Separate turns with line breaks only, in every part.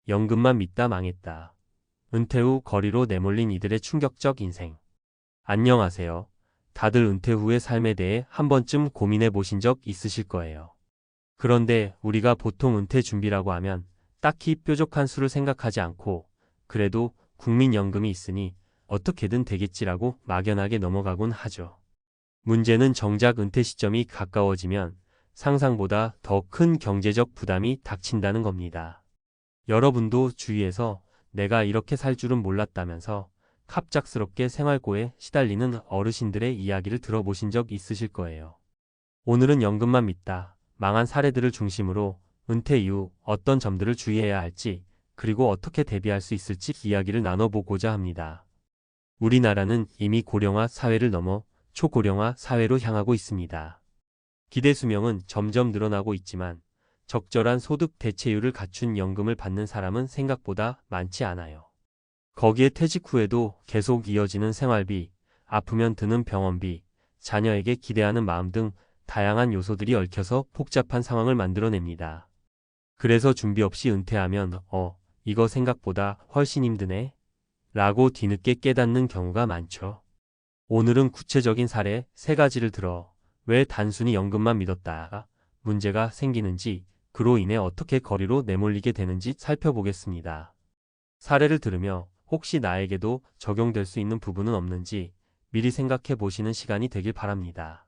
연금만 믿다 망했다. 은퇴 후 거리로 내몰린 이들의 충격적 인생. 안녕하세요. 다들 은퇴 후의 삶에 대해 한 번쯤 고민해 보신 적 있으실 거예요. 그런데 우리가 보통 은퇴 준비라고 하면 딱히 뾰족한 수를 생각하지 않고 그래도 국민연금이 있으니 어떻게든 되겠지라고 막연하게 넘어가곤 하죠. 문제는 정작 은퇴 시점이 가까워지면 상상보다 더 큰 경제적 부담이 닥친다는 겁니다. 여러분도 주위에서 내가 이렇게 살 줄은 몰랐다면서 갑작스럽게 생활고에 시달리는 어르신들의 이야기를 들어보신 적 있으실 거예요. 오늘은 연금만 믿다 망한 사례들을 중심으로 은퇴 이후 어떤 점들을 주의해야 할지 그리고 어떻게 대비할 수 있을지 이야기를 나눠보고자 합니다. 우리나라는 이미 고령화 사회를 넘어 초고령화 사회로 향하고 있습니다. 기대 수명은 점점 늘어나고 있지만 적절한 소득 대체율을 갖춘 연금을 받는 사람은 생각보다 많지 않아요. 거기에 퇴직 후에도 계속 이어지는 생활비, 아프면 드는 병원비, 자녀에게 기대하는 마음 등 다양한 요소들이 얽혀서 복잡한 상황을 만들어냅니다. 그래서 준비 없이 은퇴하면 이거 생각보다 훨씬 힘드네 라고 뒤늦게 깨닫는 경우가 많죠. 오늘은 구체적인 사례 3가지를 들어 왜 단순히 연금만 믿었다가 문제가 생기는지 그로 인해 어떻게 거리로 내몰리게 되는지 살펴보겠습니다. 사례를 들으며 혹시 나에게도 적용될 수 있는 부분은 없는지 미리 생각해 보시는 시간이 되길 바랍니다.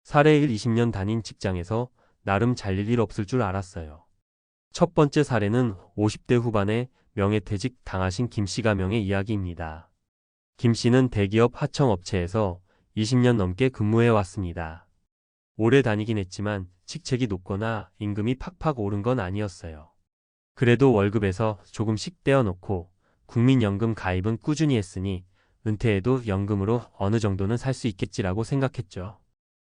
사례 1. 20년 다닌 직장에서 나름 잘릴 일 없을 줄 알았어요. 첫 번째 사례는 50대 후반에 명예퇴직 당하신 김 씨 가명의 이야기입니다. 김 씨는 대기업 하청업체에서 20년 넘게 근무해 왔습니다. 오래 다니긴 했지만 직책이 높거나 임금이 팍팍 오른 건 아니었어요. 그래도 월급에서 조금씩 떼어놓고 국민연금 가입은 꾸준히 했으니 은퇴해도 연금으로 어느 정도는 살 수 있겠지라고 생각했죠.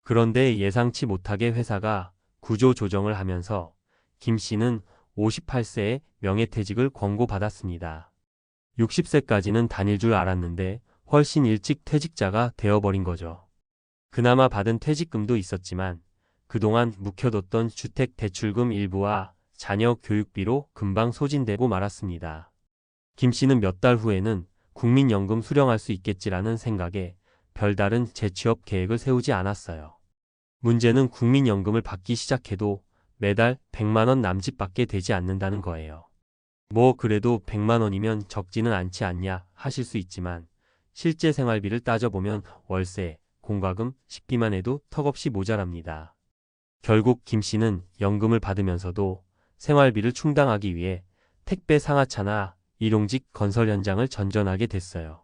그런데 예상치 못하게 회사가 구조 조정을 하면서 김 씨는 58세에 명예퇴직을 권고받았습니다. 60세까지는 다닐 줄 알았는데 훨씬 일찍 퇴직자가 되어버린 거죠. 그나마 받은 퇴직금도 있었지만 그동안 묵혀뒀던 주택 대출금 일부와 자녀 교육비로 금방 소진되고 말았습니다. 김 씨는 몇 달 후에는 국민연금 수령할 수 있겠지라는 생각에 별다른 재취업 계획을 세우지 않았어요. 문제는 국민연금을 받기 시작해도 매달 100만 원 남짓밖에 되지 않는다는 거예요. 뭐 그래도 100만 원이면 적지는 않지 않냐 하실 수 있지만 실제 생활비를 따져보면 월세, 공과금, 식비만 해도 턱없이 모자랍니다. 결국 김 씨는 연금을 받으면서도 생활비를 충당하기 위해 택배 상하차나 일용직 건설 현장을 전전하게 됐어요.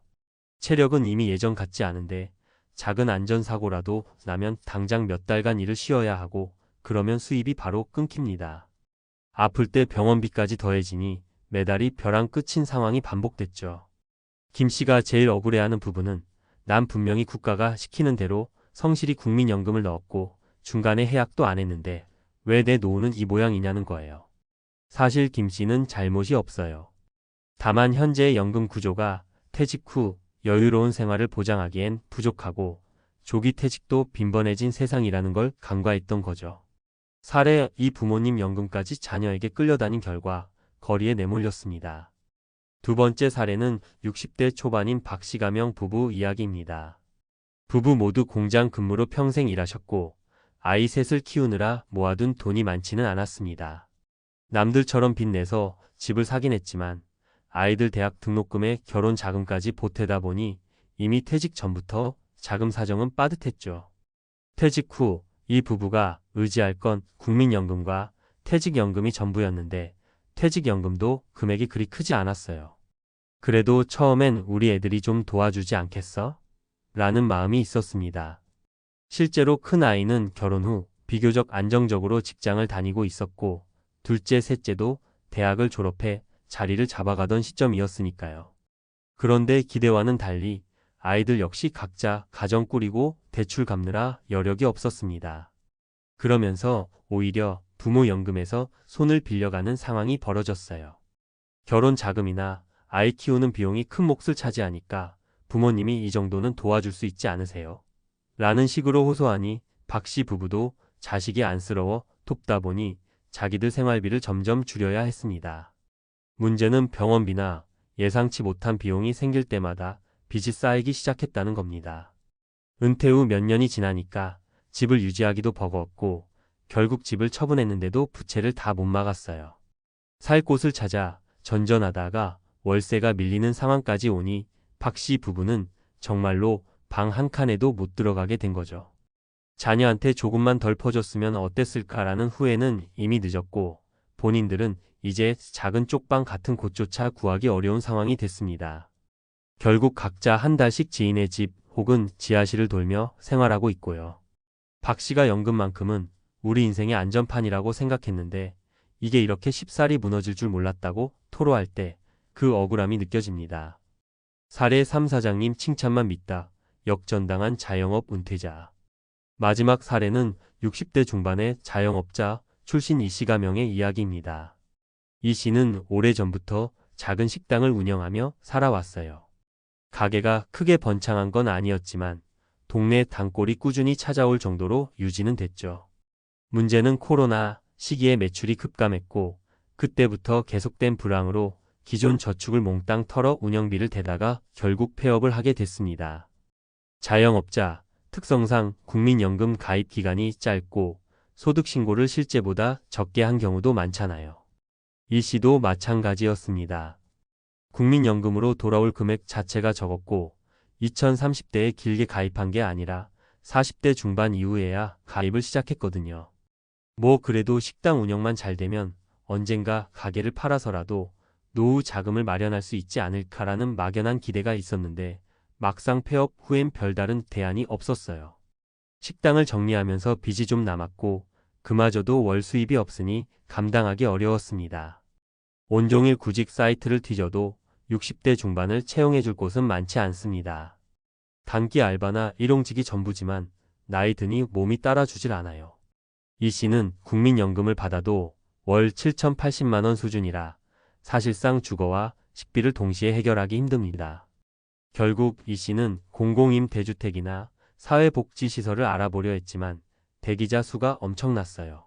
체력은 이미 예전 같지 않은데 작은 안전사고라도 나면 당장 몇 달간 일을 쉬어야 하고 그러면 수입이 바로 끊깁니다. 아플 때 병원비까지 더해지니 매달이 벼랑 끝인 상황이 반복됐죠. 김 씨가 제일 억울해하는 부분은 난 분명히 국가가 시키는 대로 성실히 국민연금을 넣었고 중간에 해약도 안 했는데 왜 내 노후는 이 모양이냐는 거예요. 사실 김 씨는 잘못이 없어요. 다만 현재의 연금 구조가 퇴직 후 여유로운 생활을 보장하기엔 부족하고 조기 퇴직도 빈번해진 세상이라는 걸 간과했던 거죠. 사례 2. 부모님 연금까지 자녀에게 끌려다닌 결과 거리에 내몰렸습니다. 두 번째 사례는 60대 초반인 박 씨 가명 부부 이야기입니다. 부부 모두 공장 근무로 평생 일하셨고 아이 셋을 키우느라 모아둔 돈이 많지는 않았습니다. 남들처럼 빚내서 집을 사긴 했지만 아이들 대학 등록금에 결혼 자금까지 보태다 보니 이미 퇴직 전부터 자금 사정은 빠듯했죠. 퇴직 후 이 부부가 의지할 건 국민연금과 퇴직연금이 전부였는데 퇴직연금도 금액이 그리 크지 않았어요. 그래도 처음엔 우리 애들이 좀 도와주지 않겠어? 라는 마음이 있었습니다. 실제로 큰 아이는 결혼 후 비교적 안정적으로 직장을 다니고 있었고 둘째, 셋째도 대학을 졸업해 자리를 잡아가던 시점이었으니까요. 그런데 기대와는 달리 아이들 역시 각자 가정 꾸리고 대출 갚느라 여력이 없었습니다. 그러면서 오히려 부모 연금에서 손을 빌려가는 상황이 벌어졌어요. 결혼 자금이나 아이 키우는 비용이 큰 몫을 차지하니까 부모님이 이 정도는 도와줄 수 있지 않으세요? 라는 식으로 호소하니 박 씨 부부도 자식이 안쓰러워 돕다 보니 자기들 생활비를 점점 줄여야 했습니다. 문제는 병원비나 예상치 못한 비용이 생길 때마다 빚이 쌓이기 시작했다는 겁니다. 은퇴 후 몇 년이 지나니까 집을 유지하기도 버거웠고 결국 집을 처분했는데도 부채를 다 못 막았어요. 살 곳을 찾아 전전하다가 월세가 밀리는 상황까지 오니 박 씨 부부는 정말로 방 한 칸에도 못 들어가게 된 거죠. 자녀한테 조금만 덜 퍼줬으면 어땠을까라는 후회는 이미 늦었고 본인들은 이제 작은 쪽방 같은 곳조차 구하기 어려운 상황이 됐습니다. 결국 각자 한 달씩 지인의 집 혹은 지하실을 돌며 생활하고 있고요. 박 씨가 연금만큼은 우리 인생의 안전판이라고 생각했는데 이게 이렇게 쉽사리 무너질 줄 몰랐다고 토로할 때 그 억울함이 느껴집니다. 사례 3 사장님 칭찬만 믿다 역전당한 자영업 은퇴자. 마지막 사례는 60대 중반의 자영업자 출신 이 씨 가명의 이야기입니다. 이 씨는 오래전부터 작은 식당을 운영하며 살아왔어요. 가게가 크게 번창한 건 아니었지만 동네 단골이 꾸준히 찾아올 정도로 유지는 됐죠. 문제는 코로나 시기에 매출이 급감했고 그때부터 계속된 불황으로 기존 저축을 몽땅 털어 운영비를 대다가 결국 폐업을 하게 됐습니다. 자영업자 특성상 국민연금 가입 기간이 짧고 소득 신고를 실제보다 적게 한 경우도 많잖아요. 이 씨도 마찬가지였습니다. 국민연금으로 돌아올 금액 자체가 적었고 2030대에 길게 가입한 게 아니라 40대 중반 이후에야 가입을 시작했거든요. 뭐 그래도 식당 운영만 잘 되면 언젠가 가게를 팔아서라도 노후 자금을 마련할 수 있지 않을까라는 막연한 기대가 있었는데 막상 폐업 후엔 별다른 대안이 없었어요. 식당을 정리하면서 빚이 좀 남았고 그마저도 월 수입이 없으니 감당하기 어려웠습니다. 온종일 구직 사이트를 뒤져도 60대 중반을 채용해줄 곳은 많지 않습니다. 단기 알바나 일용직이 전부지만 나이 드니 몸이 따라주질 않아요. 이 씨는 국민연금을 받아도 월 7,080만 원 수준이라 사실상 주거와 식비를 동시에 해결하기 힘듭니다. 결국 이 씨는 공공임 대주택이나 사회복지시설을 알아보려 했지만 대기자 수가 엄청났어요.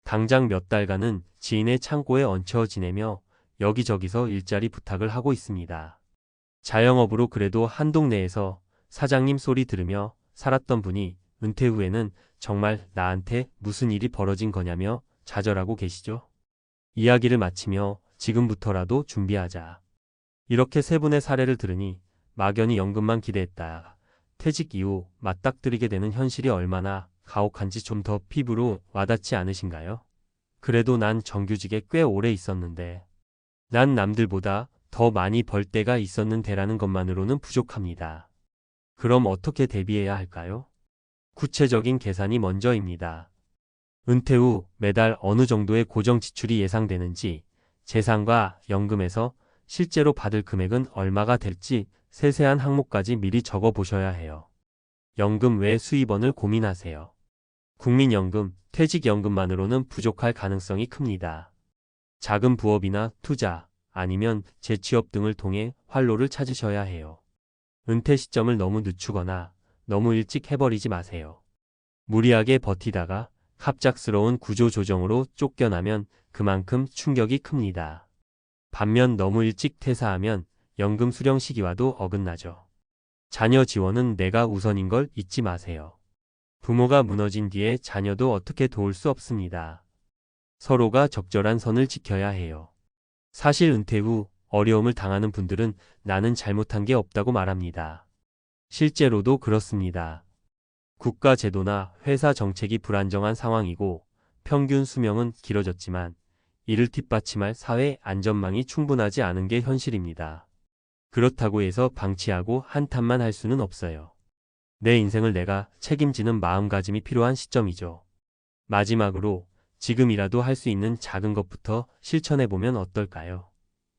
당장 몇 달간은 지인의 창고에 얹혀 지내며 여기저기서 일자리 부탁을 하고 있습니다. 자영업으로 그래도 한 동네에서 사장님 소리 들으며 살았던 분이 은퇴 후에는 정말 나한테 무슨 일이 벌어진 거냐며 좌절하고 계시죠. 이야기를 마치며 지금부터라도 준비하자. 이렇게 세 분의 사례를 들으니 막연히 연금만 기대했다. 퇴직 이후 맞닥뜨리게 되는 현실이 얼마나 가혹한지 좀 더 피부로 와닿지 않으신가요? 그래도 난 정규직에 꽤 오래 있었는데 난 남들보다 더 많이 벌 때가 있었는데라는 것만으로는 부족합니다. 그럼 어떻게 대비해야 할까요? 구체적인 계산이 먼저입니다. 은퇴 후 매달 어느 정도의 고정 지출이 예상되는지 재산과 연금에서 실제로 받을 금액은 얼마가 될지 세세한 항목까지 미리 적어 보셔야 해요. 연금 외 수입원을 고민하세요. 국민연금, 퇴직연금만으로는 부족할 가능성이 큽니다. 작은 부업이나 투자, 아니면 재취업 등을 통해 활로를 찾으셔야 해요. 은퇴 시점을 너무 늦추거나 너무 일찍 해버리지 마세요. 무리하게 버티다가 갑작스러운 구조조정으로 쫓겨나면 그만큼 충격이 큽니다. 반면 너무 일찍 퇴사하면 연금 수령 시기와도 어긋나죠. 자녀 지원은 내가 우선인 걸 잊지 마세요. 부모가 무너진 뒤에 자녀도 어떻게 도울 수 없습니다. 서로가 적절한 선을 지켜야 해요. 사실 은퇴 후 어려움을 당하는 분들은 나는 잘못한 게 없다고 말합니다. 실제로도 그렇습니다. 국가 제도나 회사 정책이 불안정한 상황이고 평균 수명은 길어졌지만 이를 뒷받침할 사회 안전망이 충분하지 않은 게 현실입니다. 그렇다고 해서 방치하고 한탄만 할 수는 없어요. 내 인생을 내가 책임지는 마음가짐이 필요한 시점이죠. 마지막으로 지금이라도 할 수 있는 작은 것부터 실천해보면 어떨까요?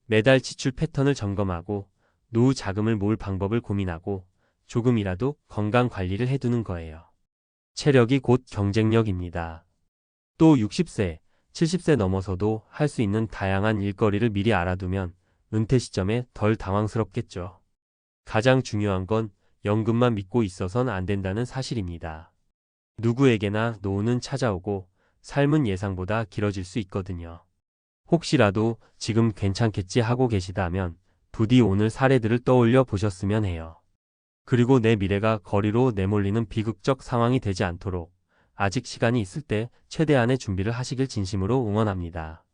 매달 지출 패턴을 점검하고 노후 자금을 모을 방법을 고민하고 조금이라도 건강 관리를 해두는 거예요. 체력이 곧 경쟁력입니다. 또 60세, 70세 넘어서도 할 수 있는 다양한 일거리를 미리 알아두면 은퇴 시점에 덜 당황스럽겠죠. 가장 중요한 건 연금만 믿고 있어선 안 된다는 사실입니다. 누구에게나 노후는 찾아오고 삶은 예상보다 길어질 수 있거든요. 혹시라도 지금 괜찮겠지 하고 계시다면 부디 오늘 사례들을 떠올려 보셨으면 해요. 그리고 내 미래가 거리로 내몰리는 비극적 상황이 되지 않도록 아직 시간이 있을 때 최대한의 준비를 하시길 진심으로 응원합니다.